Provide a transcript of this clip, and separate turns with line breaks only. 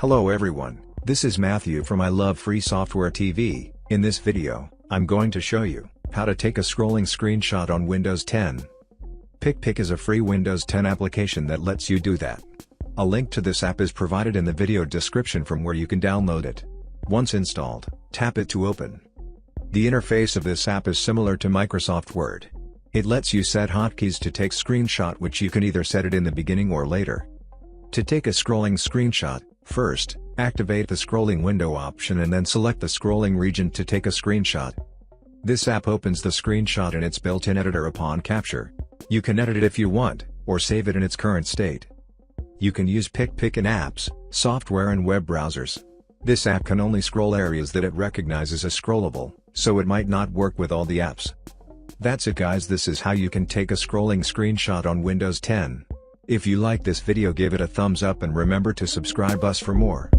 Hello everyone, this is Matthew from I Love Free Software TV. In this video, I'm going to show you how to take a scrolling screenshot on Windows 10. Pic Pick is a free Windows 10 application that lets you do that. A link to this app is provided in the video description from where you can download it. Once installed, tap it to open. The interface of this app is similar to Microsoft Word. It lets you set hotkeys to take screenshot, which you can either set it in the beginning or later. To take a scrolling screenshot, first, activate the scrolling window option and then select the scrolling region to take a screenshot. This app opens the screenshot in its built-in editor upon capture. You can edit it if you want, or save it in its current state. You can use Pic Pick in apps, software and web browsers. This app can only scroll areas that it recognizes as scrollable, so it might not work with all the apps. That's it guys, this is how you can take a scrolling screenshot on Windows 10. If you like this video, give it a thumbs up and remember to subscribe us for more.